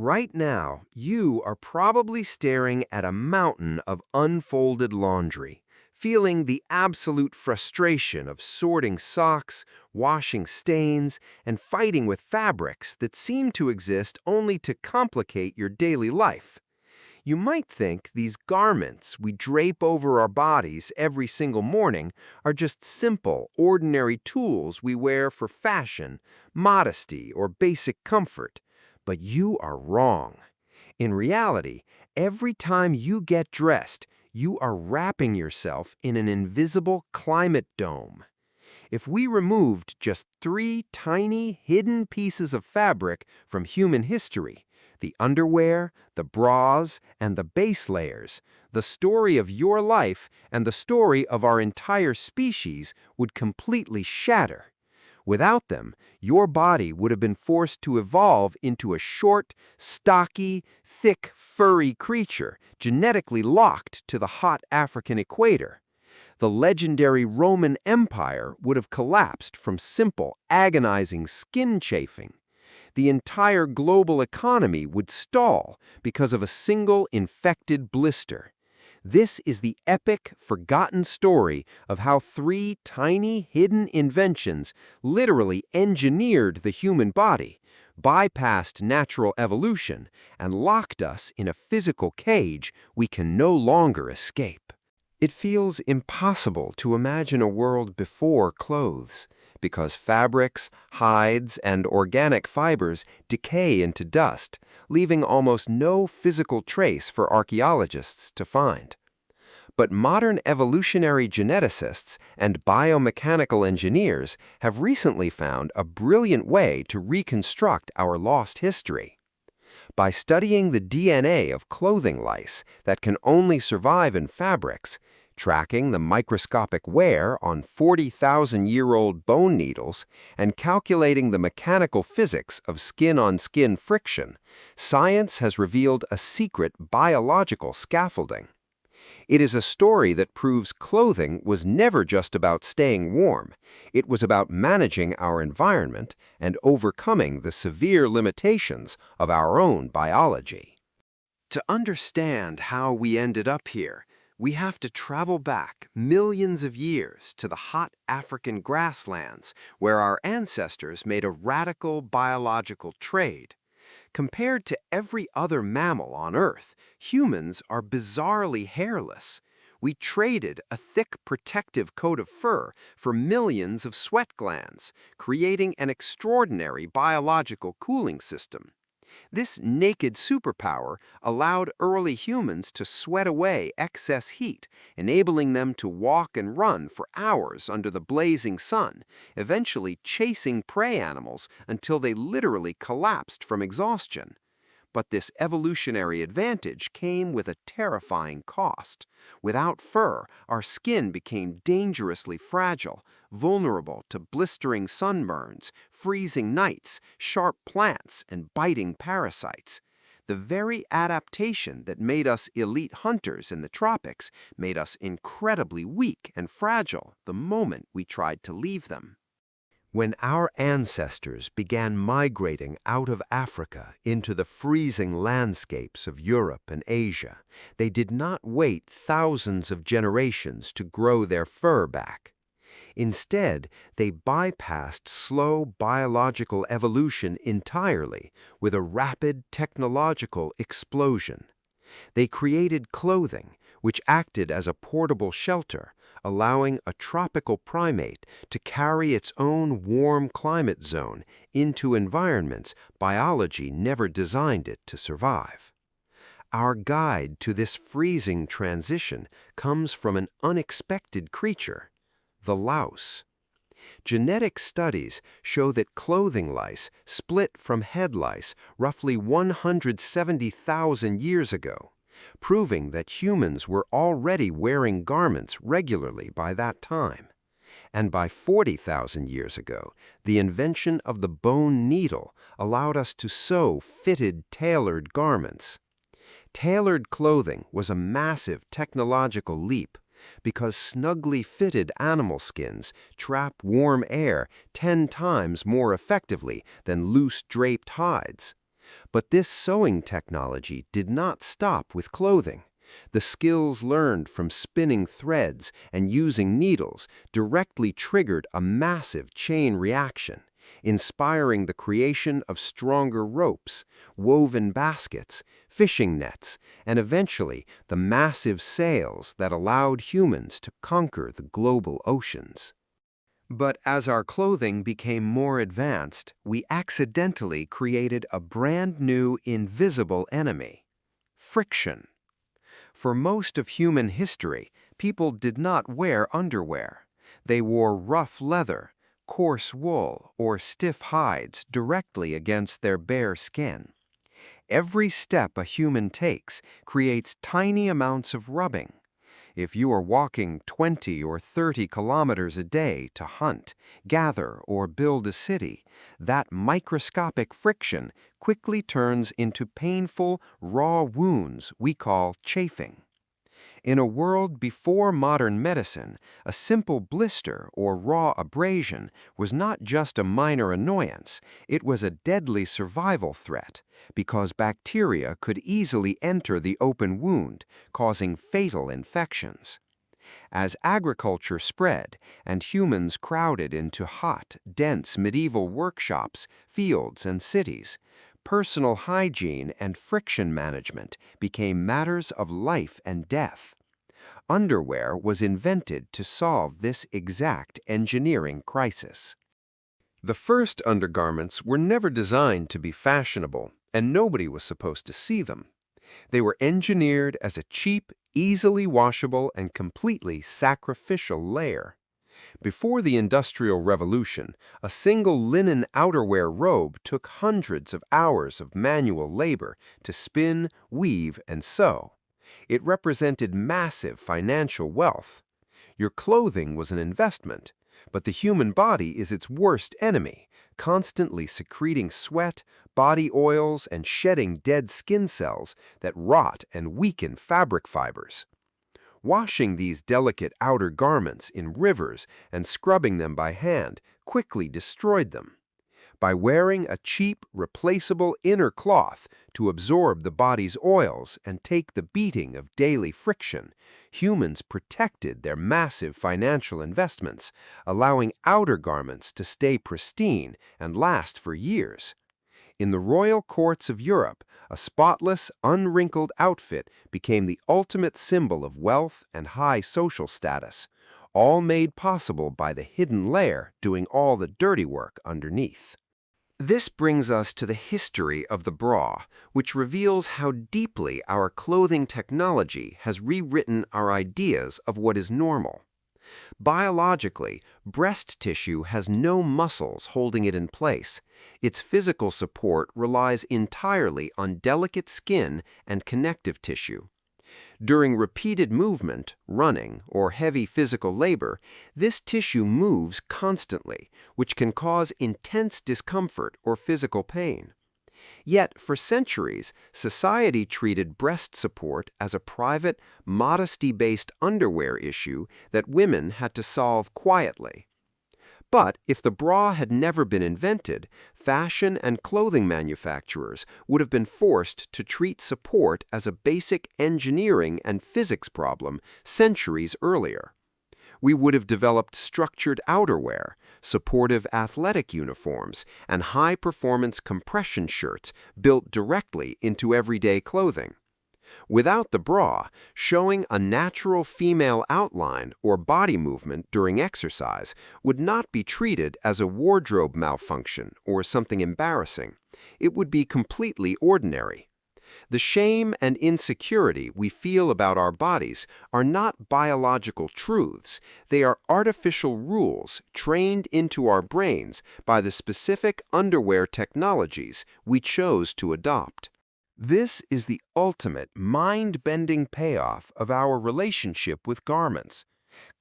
Right now, you are probably staring at a mountain of unfolded laundry, feeling the absolute frustration of sorting socks, washing stains, and fighting with fabrics that seem to exist only to complicate your daily life. You might think these garments we drape over our bodies every single morning are just simple, ordinary tools we wear for fashion, modesty, or basic comfort. But you are wrong. In reality, every time you get dressed, you are wrapping yourself in an invisible climate dome. If we removed just three tiny, hidden pieces of fabric from human history, the underwear, the bras, and the base layers, the story of your life and the story of our entire species would completely shatter. Without them, your body would have been forced to evolve into a short, stocky, thick, furry creature genetically locked to the hot African equator. The legendary Roman Empire would have collapsed from simple, agonizing skin chafing. The entire global economy would stall because of a single infected blister. This is the epic, forgotten story of how three tiny, hidden inventions literally engineered the human body, bypassed natural evolution, and locked us in a physical cage we can no longer escape. It feels impossible to imagine a world before clothes, because fabrics, hides, and organic fibers decay into dust, leaving almost no physical trace for archaeologists to find. But modern evolutionary geneticists and biomechanical engineers have recently found a brilliant way to reconstruct our lost history. By studying the DNA of clothing lice that can only survive in fabrics, tracking the microscopic wear on 40,000-year-old bone needles, and calculating the mechanical physics of skin-on-skin friction, science has revealed a secret biological scaffolding. It is a story that proves clothing was never just about staying warm. It was about managing our environment and overcoming the severe limitations of our own biology. To understand how we ended up here, we have to travel back millions of years to the hot African grasslands where our ancestors made a radical biological trade. Compared to every other mammal on Earth, humans are bizarrely hairless. We traded a thick protective coat of fur for millions of sweat glands, creating an extraordinary biological cooling system. This naked superpower allowed early humans to sweat away excess heat, enabling them to walk and run for hours under the blazing sun, eventually chasing prey animals until they literally collapsed from exhaustion. But this evolutionary advantage came with a terrifying cost. Without fur, our skin became dangerously fragile, vulnerable to blistering sunburns, freezing nights, sharp plants, and biting parasites. The very adaptation that made us elite hunters in the tropics made us incredibly weak and fragile the moment we tried to leave them. When our ancestors began migrating out of Africa into the freezing landscapes of Europe and Asia, they did not wait thousands of generations to grow their fur back. Instead, they bypassed slow biological evolution entirely with a rapid technological explosion. They created clothing, which acted as a portable shelter, allowing a tropical primate to carry its own warm climate zone into environments biology never designed it to survive. Our guide to this freezing transition comes from an unexpected creature, the louse. Genetic studies show that clothing lice split from head lice roughly 170,000 years ago, proving that humans were already wearing garments regularly by that time. And by 40,000 years ago, the invention of the bone needle allowed us to sew fitted, tailored garments. Tailored clothing was a massive technological leap because snugly fitted animal skins trap warm air 10 times more effectively than loose draped hides. But this sewing technology did not stop with clothing. The skills learned from spinning threads and using needles directly triggered a massive chain reaction, inspiring the creation of stronger ropes, woven baskets, fishing nets, and eventually the massive sails that allowed humans to conquer the global oceans. But as our clothing became more advanced, we accidentally created a brand new invisible enemy: friction. For most of human history, people did not wear underwear. They wore rough leather, coarse wool, or stiff hides directly against their bare skin. Every step a human takes creates tiny amounts of rubbing. If you are walking 20 or 30 kilometers a day to hunt, gather, or build a city, that microscopic friction quickly turns into painful, raw wounds we call chafing. In a world before modern medicine, a simple blister or raw abrasion was not just a minor annoyance, it was a deadly survival threat, because bacteria could easily enter the open wound, causing fatal infections. As agriculture spread and humans crowded into hot, dense medieval workshops, fields, and cities, personal hygiene and friction management became matters of life and death. Underwear was invented to solve this exact engineering crisis. The first undergarments were never designed to be fashionable, and nobody was supposed to see them. They were engineered as a cheap, easily washable, and completely sacrificial layer. Before the Industrial Revolution, a single linen outerwear robe took hundreds of hours of manual labor to spin, weave, and sew. It represented massive financial wealth. Your clothing was an investment, but the human body is its worst enemy, constantly secreting sweat, body oils, and shedding dead skin cells that rot and weaken fabric fibers. Washing these delicate outer garments in rivers and scrubbing them by hand quickly destroyed them. By wearing a cheap, replaceable inner cloth to absorb the body's oils and take the beating of daily friction, humans protected their massive financial investments, allowing outer garments to stay pristine and last for years. In the royal courts of Europe, a spotless, unwrinkled outfit became the ultimate symbol of wealth and high social status, all made possible by the hidden layer doing all the dirty work underneath. This brings us to the history of the bra, which reveals how deeply our clothing technology has rewritten our ideas of what is normal. Biologically, breast tissue has no muscles holding it in place. Its physical support relies entirely on delicate skin and connective tissue. During repeated movement, running, or heavy physical labor, this tissue moves constantly, which can cause intense discomfort or physical pain. Yet, for centuries, society treated breast support as a private, modesty-based underwear issue that women had to solve quietly. But if the bra had never been invented, fashion and clothing manufacturers would have been forced to treat support as a basic engineering and physics problem centuries earlier. We would have developed structured outerwear, supportive athletic uniforms, and high-performance compression shirts built directly into everyday clothing. Without the bra, showing a natural female outline or body movement during exercise would not be treated as a wardrobe malfunction or something embarrassing. It would be completely ordinary. The shame and insecurity we feel about our bodies are not biological truths. They are artificial rules trained into our brains by the specific underwear technologies we chose to adopt. This is the ultimate mind-bending payoff of our relationship with garments.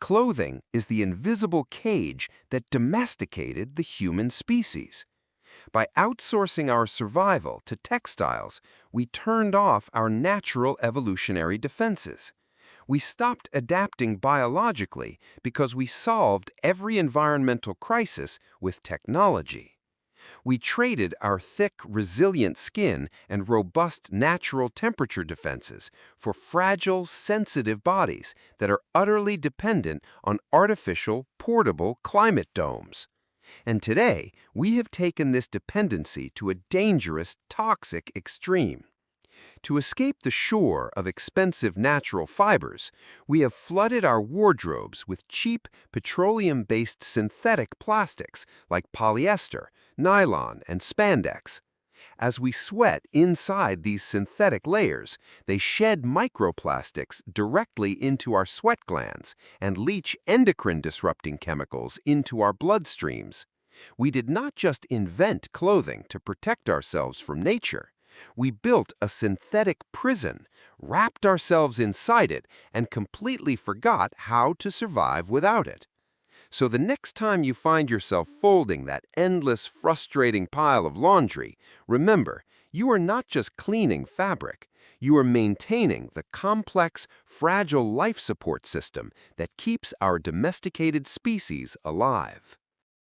Clothing is the invisible cage that domesticated the human species. By outsourcing our survival to textiles, we turned off our natural evolutionary defenses. We stopped adapting biologically because we solved every environmental crisis with technology. We traded our thick, resilient skin and robust natural temperature defenses for fragile, sensitive bodies that are utterly dependent on artificial, portable climate domes. And today, we have taken this dependency to a dangerous, toxic extreme. To escape the shore of expensive natural fibers, we have flooded our wardrobes with cheap, petroleum-based synthetic plastics like polyester, nylon, and spandex. As we sweat inside these synthetic layers, they shed microplastics directly into our sweat glands and leach endocrine-disrupting chemicals into our bloodstreams. We did not just invent clothing to protect ourselves from nature. We built a synthetic prison, wrapped ourselves inside it, and completely forgot how to survive without it. So the next time you find yourself folding that endless, frustrating pile of laundry, remember, you are not just cleaning fabric. You are maintaining the complex, fragile life support system that keeps our domesticated species alive.